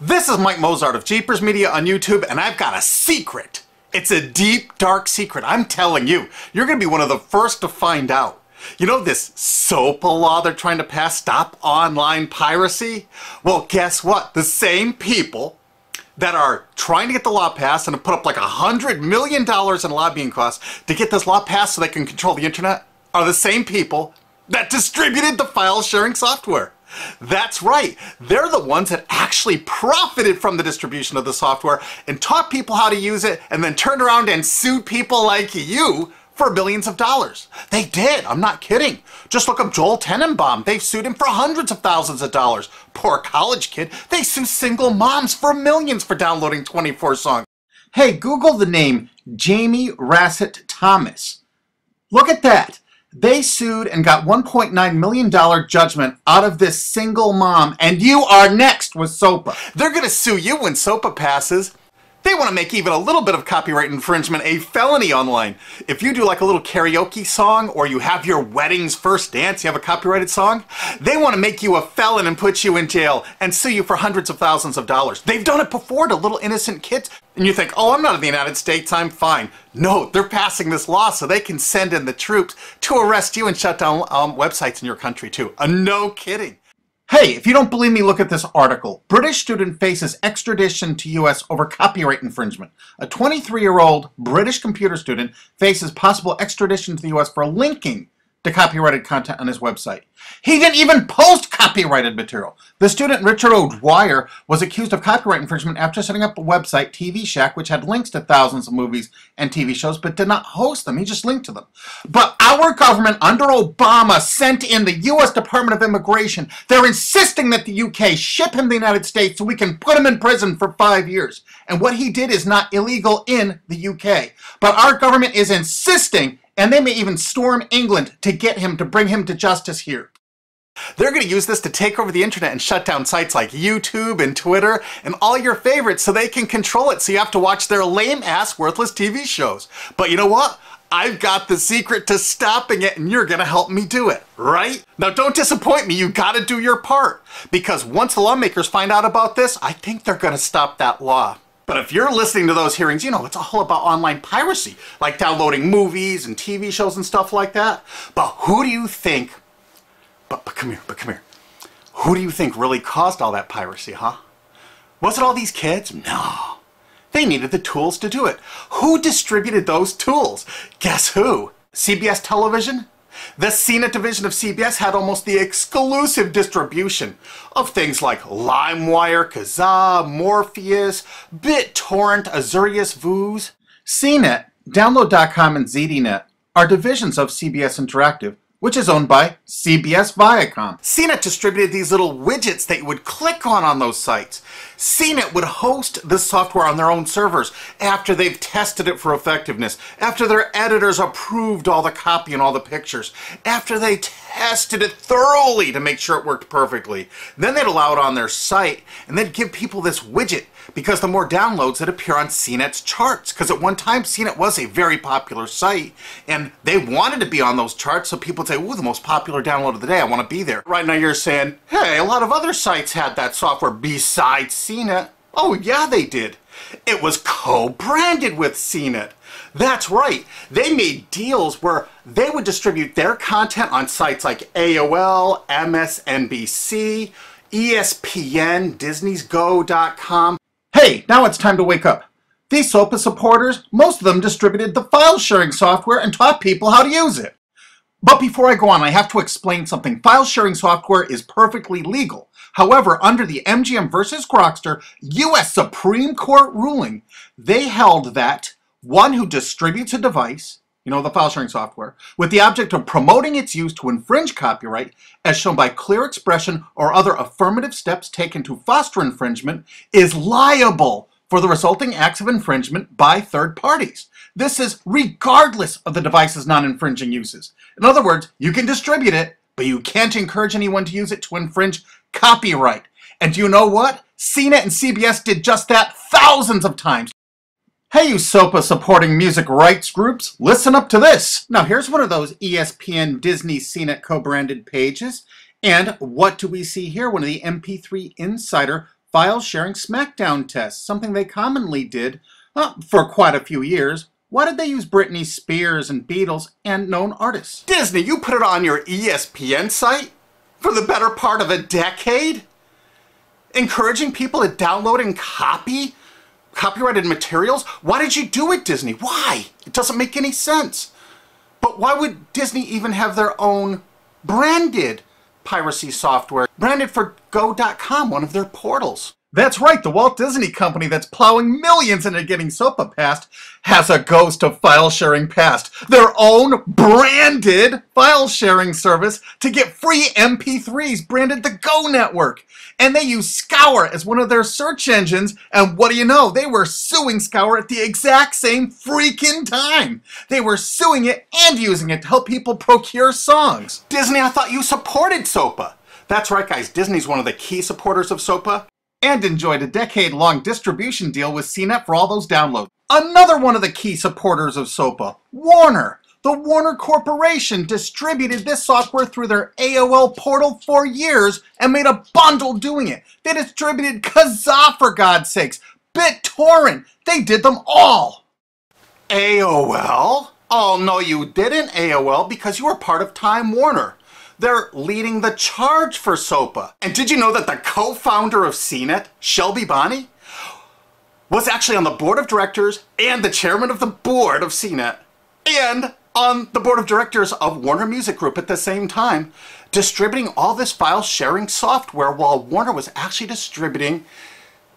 This is Mike Mozart of Jeepers Media on YouTube, and I've got a secret. It's a deep, dark secret. I'm telling you, you're going to be one of the first to find out. You know this SOPA law they're trying to pass, Stop Online Piracy? Well, guess what? The same people that are trying to get the law passed and have put up like $100 million in lobbying costs to get this law passed so they can control the internet are the same people that distributed the file sharing software. That's right. They're the ones that actually profited from the distribution of the software and taught people how to use it and then turned around and sued people like you for billions of dollars. They did. I'm not kidding. Just look up Joel Tenenbaum. They've sued him for hundreds of thousands of dollars. Poor college kid. They sue single moms for millions for downloading 24 songs. Hey, Google the name Jamie Rasset Thomas. Look at that. They sued and got $1.9 million judgment out of this single mom, and you are next with SOPA. They're going to sue you when SOPA passes. They want to make even a little bit of copyright infringement a felony online. If you do like a little karaoke song, or you have your wedding's first dance, you have a copyrighted song, they want to make you a felon and put you in jail and sue you for hundreds of thousands of dollars. They've done it before to little innocent kids. And you think, oh, I'm not in the United States, I'm fine. No, they're passing this law so they can send in the troops to arrest you and shut down websites in your country too. No kidding. Hey, if you don't believe me, look at this article. British student faces extradition to U.S. over copyright infringement. A 23-year-old British computer student faces possible extradition to the U.S. for linking to copyrighted content on his website. He didn't even post copyrighted material. The student, Richard O'Dwyer, was accused of copyright infringement after setting up a website, TV Shack, which had links to thousands of movies and TV shows, but did not host them. He just linked to them. But our government, under Obama, sent in the U.S. Department of Immigration. They're insisting that the UK ship him to the United States so we can put him in prison for 5 years. And what he did is not illegal in the UK. But our government is insisting, and they may even storm England to get him, to bring him to justice here. They're going to use this to take over the internet and shut down sites like YouTube and Twitter and all your favorites so they can control it, so you have to watch their lame-ass, worthless TV shows. But you know what? I've got the secret to stopping it, and you're going to help me do it, right? Now, don't disappoint me. You got to do your part. Because once the lawmakers find out about this, I think they're going to stop that law. But if you're listening to those hearings, you know, it's all about online piracy, like downloading movies and TV shows and stuff like that. But who do you think, but come here. Who do you think really caused all that piracy, huh? Was it all these kids? No. They needed the tools to do it. Who distributed those tools? Guess who? CBS Television? The CNET division of CBS had almost the exclusive distribution of things like LimeWire, Kazaa, Morpheus, BitTorrent, Azurius, Vooz. CNET, Download.com, and ZDNet are divisions of CBS Interactive, which is owned by CBS Viacom. CNET distributed these little widgets that you would click on those sites. CNET would host the software on their own servers after they've tested it for effectiveness, after their editors approved all the copy and all the pictures, after they tested it thoroughly to make sure it worked perfectly. Then they'd allow it on their site, and they'd give people this widget because the more downloads that appear on CNET's charts. Because at one time, CNET was a very popular site, and they wanted to be on those charts, so people would say, ooh, the most popular download of the day, I want to be there. Right now you're saying, hey, a lot of other sites had that software besides CNET. Oh, yeah, they did. It was co-branded with CNET. That's right. They made deals where they would distribute their content on sites like AOL, MSNBC, ESPN, Disney'sGo.com. Hey, now it's time to wake up. These SOPA supporters, most of them distributed the file sharing software and taught people how to use it. But before I go on, I have to explain something. File sharing software is perfectly legal. However, under the MGM versus Grokster U.S. Supreme Court ruling, they held that one who distributes a device, you know, the file sharing software, with the object of promoting its use to infringe copyright, as shown by clear expression or other affirmative steps taken to foster infringement, is liable for the resulting acts of infringement by third parties. This is regardless of the device's non-infringing uses. In other words, you can distribute it, but you can't encourage anyone to use it to infringe copyright. And do you know what? CNET and CBS did just that thousands of times. Hey, you SOPA supporting music rights groups, listen up to this. Now here's one of those ESPN, Disney, CNET co-branded pages. And what do we see here? One of the MP3 Insider file sharing SmackDown tests, something they commonly did for quite a few years. Why did they use Britney Spears and Beatles and known artists? Disney, you put it on your ESPN site for the better part of a decade? Encouraging people to download and copy copyrighted materials? Why did you do it, Disney? Why? It doesn't make any sense. But why would Disney even have their own branded piracy software, branded for Go.com, one of their portals? That's right, the Walt Disney Company that's plowing millions into getting SOPA passed has a ghost of file sharing past. Their own branded file sharing service to get free MP3s branded the Go Network. And they use Scour as one of their search engines, and what do you know? They were suing Scour at the exact same freaking time. They were suing it and using it to help people procure songs. Disney, I thought you supported SOPA. That's right, guys, Disney's one of the key supporters of SOPA. And enjoyed a decade-long distribution deal with CNET for all those downloads. Another one of the key supporters of SOPA, Warner. The Warner Corporation distributed this software through their AOL portal for years and made a bundle doing it. They distributed Kazaa, for God's sakes, BitTorrent. They did them all. AOL? Oh, no, you didn't, AOL, because you were part of Time Warner. They're leading the charge for SOPA. And did you know that the co-founder of CNET, Shelby Bonney, was actually on the board of directors and the chairman of the board of CNET and on the board of directors of Warner Music Group at the same time, distributing all this file sharing software while Warner was actually distributing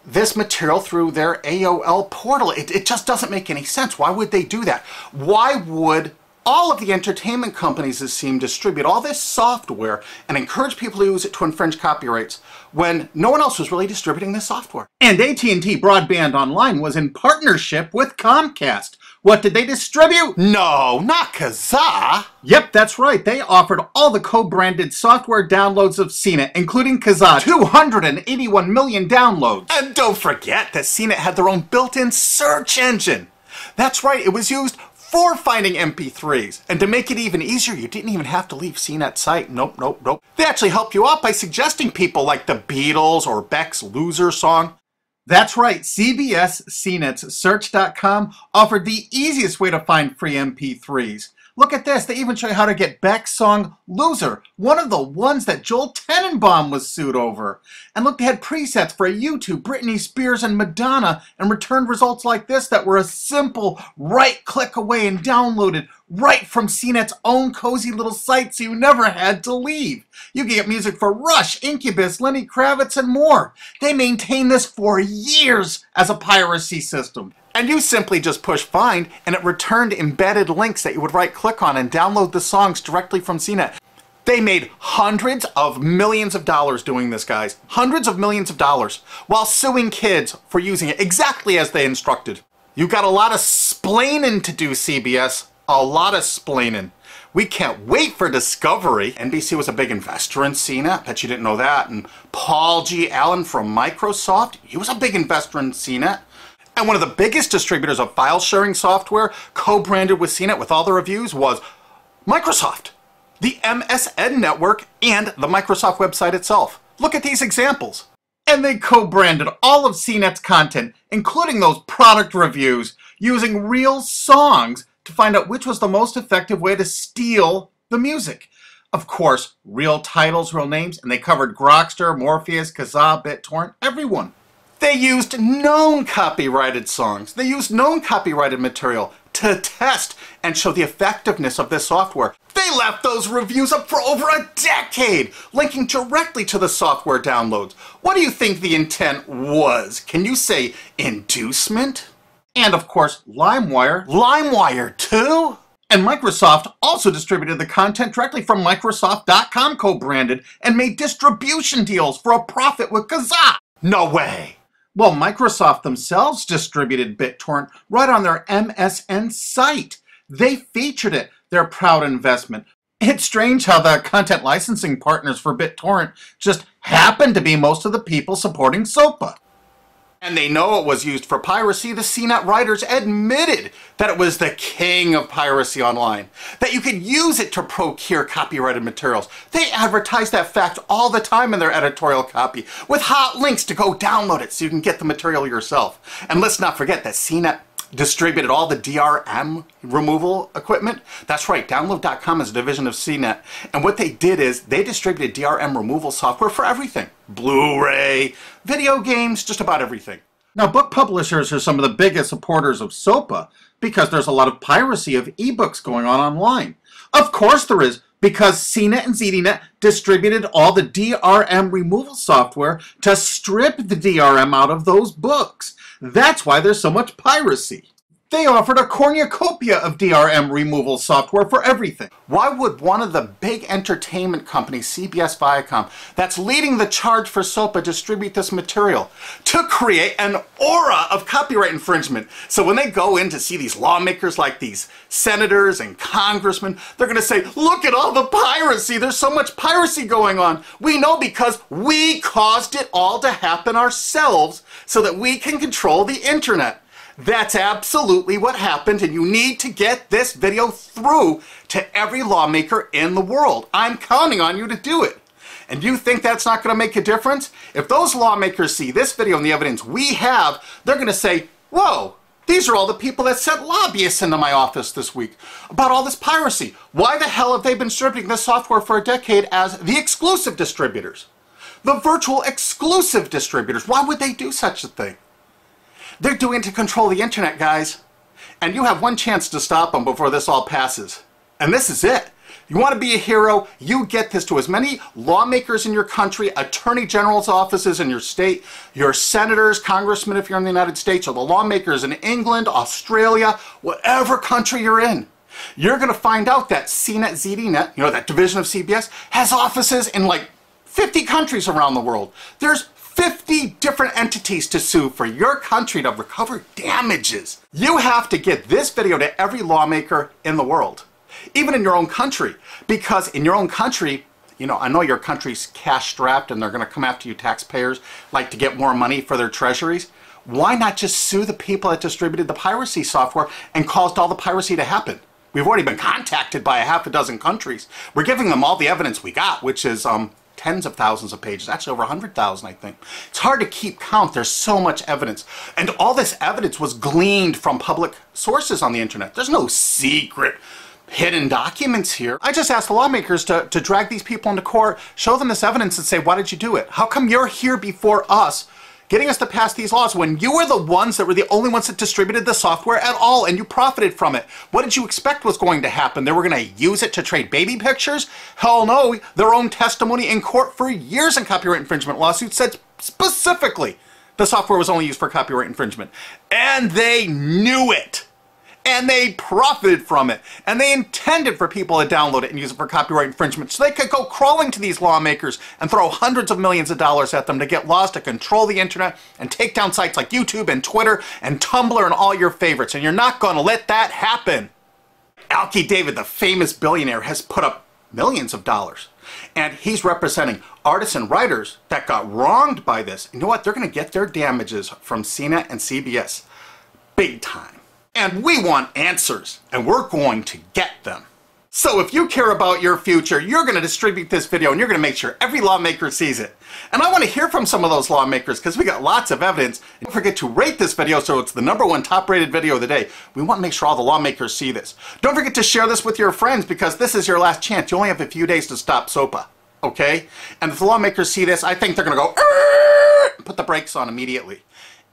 this material through their AOL portal. It just doesn't make any sense. Why would they do that? Why would all of the entertainment companies, it seemed, distribute all this software and encourage people to use it to infringe copyrights when no one else was really distributing this software? And AT&T Broadband Online was in partnership with Comcast. What did they distribute? No, not Kazaa. Yep, that's right. They offered all the co-branded software downloads of CNET, including Kazaa, 281 million downloads. And don't forget that CNET had their own built-in search engine. That's right, it was used for finding MP3s. And to make it even easier, you didn't even have to leave CNET's site. Nope, nope, nope. They actually helped you out by suggesting people like the Beatles or Beck's Loser song. That's right, CBS CNET's Search.com offered the easiest way to find free MP3s. Look at this, they even show you how to get Beck's song Loser, one of the ones that Joel Tenenbaum was sued over. And look, they had presets for U2, Britney Spears, and Madonna, and returned results like this that were a simple right click away and downloaded right from CNET's own cozy little site, so you never had to leave. You can get music for Rush, Incubus, Lenny Kravitz, and more. They maintained this for years as a piracy system. And you simply just push find, and it returned embedded links that you would right-click on and download the songs directly from CNET. They made hundreds of millions of dollars doing this, guys. Hundreds of millions of dollars, while suing kids for using it exactly as they instructed. You got a lot of splaining to do, CBS. A lot of splaining. We can't wait for Discovery. NBC was a big investor in CNET. Bet you didn't know that. And Paul G. Allen from Microsoft, he was a big investor in CNET. And one of the biggest distributors of file sharing software co-branded with CNET with all the reviews was Microsoft, the MSN network, and the Microsoft website itself. Look at these examples. And they co-branded all of CNET's content, including those product reviews, using real songs to find out which was the most effective way to steal the music. Of course, real titles, real names, and they covered Grokster, Morpheus, Kazaa, BitTorrent, everyone. They used known copyrighted songs. They used known copyrighted material to test and show the effectiveness of this software. They left those reviews up for over a decade, linking directly to the software downloads. What do you think the intent was? Can you say inducement? And of course, LimeWire. LimeWire too? And Microsoft also distributed the content directly from Microsoft.com co-branded and made distribution deals for a profit with Kazaa. No way. Well, Microsoft themselves distributed BitTorrent right on their MSN site. They featured it, their proud investment. It's strange how the content licensing partners for BitTorrent just happen to be most of the people supporting SOPA. And they know it was used for piracy. The CNET writers admitted that it was the king of piracy online, that you could use it to procure copyrighted materials. They advertise that fact all the time in their editorial copy with hot links to go download it so you can get the material yourself. And let's not forget that CNET distributed all the DRM removal equipment. That's right, Download.com is a division of CNET. And what they did is they distributed DRM removal software for everything. Blu-ray, video games, just about everything. Now, book publishers are some of the biggest supporters of SOPA because there's a lot of piracy of ebooks going on online. Of course there is, because CNET and ZDNet distributed all the DRM removal software to strip the DRM out of those books. That's why there's so much piracy. They offered a cornucopia of DRM removal software for everything. Why would one of the big entertainment companies, CBS Viacom, that's leading the charge for SOPA, distribute this material? To create an aura of copyright infringement. So when they go in to see these lawmakers like these senators and congressmen, they're going to say, look at all the piracy. There's so much piracy going on. We know because we caused it all to happen ourselves so that we can control the internet. That's absolutely what happened, and you need to get this video through to every lawmaker in the world. I'm counting on you to do it. And you think that's not going to make a difference? If those lawmakers see this video and the evidence we have, they're going to say, whoa, these are all the people that sent lobbyists into my office this week about all this piracy. Why the hell have they been distributing this software for a decade as the exclusive distributors? The virtual exclusive distributors. Why would they do such a thing? They're doing it to control the internet, guys. And you have one chance to stop them before this all passes. And this is it. You want to be a hero? You get this to as many lawmakers in your country, attorney general's offices in your state, your senators, congressmen if you're in the United States, or the lawmakers in England, Australia, whatever country you're in. You're going to find out that CNET, ZDNet, that division of CBS, has offices in like 50 countries around the world. There's 50 different entities to sue for your country to recover damages. You have to get this video to every lawmaker in the world, even in your own country, because in your own country, I know your country's cash strapped and they're going to come after you taxpayers like to get more money for their treasuries. Why not just sue the people that distributed the piracy software and caused all the piracy to happen? We've already been contacted by a half a dozen countries. We're giving them all the evidence we got, which is tens of thousands of pages, actually over 100,000, I think. It's hard to keep count. There's so much evidence. And all this evidence was gleaned from public sources on the internet. There's no secret hidden documents here. I just asked the lawmakers to drag these people into court, show them this evidence and say, why did you do it? How come you're here before us getting us to pass these laws when you were the ones that were the only ones that distributed the software at all and you profited from it? What did you expect was going to happen? They were going to use it to trade baby pictures? Hell no. Their own testimony in court for years in copyright infringement lawsuits said specifically the software was only used for copyright infringement. And they knew it. And they profited from it. And they intended for people to download it and use it for copyright infringement so they could go crawling to these lawmakers and throw hundreds of millions of dollars at them to get laws to control the internet and take down sites like YouTube and Twitter and Tumblr and all your favorites. And you're not going to let that happen. Alki David, the famous billionaire, has put up millions of dollars. And he's representing artists and writers that got wronged by this. You know what? They're going to get their damages from CNET and CBS. Big time. And we want answers, and we're going to get them. So if you care about your future, you're going to distribute this video and you're going to make sure every lawmaker sees it. And I want to hear from some of those lawmakers because we got lots of evidence. And don't forget to rate this video so it's the #1 top rated video of the day. We want to make sure all the lawmakers see this. Don't forget to share this with your friends because this is your last chance. You only have a few days to stop SOPA, okay? And if the lawmakers see this, I think they're going to go, put the brakes on immediately.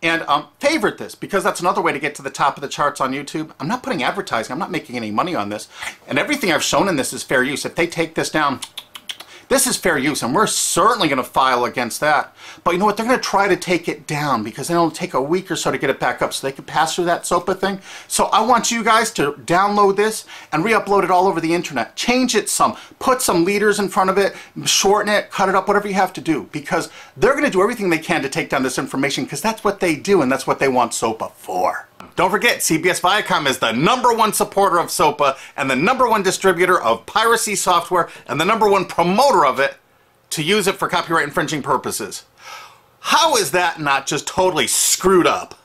And favorite this, because that's another way to get to the top of the charts on YouTube. I'm not putting advertising. I'm not making any money on this. And everything I've shown in this is fair use. If they take this down, this is fair use, and we're certainly going to file against that. But you know what? They're going to try to take it down because it'll take a week or so to get it back up so they can pass through that SOPA thing. So I want you guys to download this and re-upload it all over the internet. Change it some. Put some leaders in front of it. Shorten it. Cut it up. Whatever you have to do. Because they're going to do everything they can to take down this information because that's what they do and that's what they want SOPA for. Don't forget, CBS Viacom is the #1 supporter of SOPA and the #1 distributor of piracy software and the #1 promoter of it to use it for copyright infringing purposes. How is that not just totally screwed up?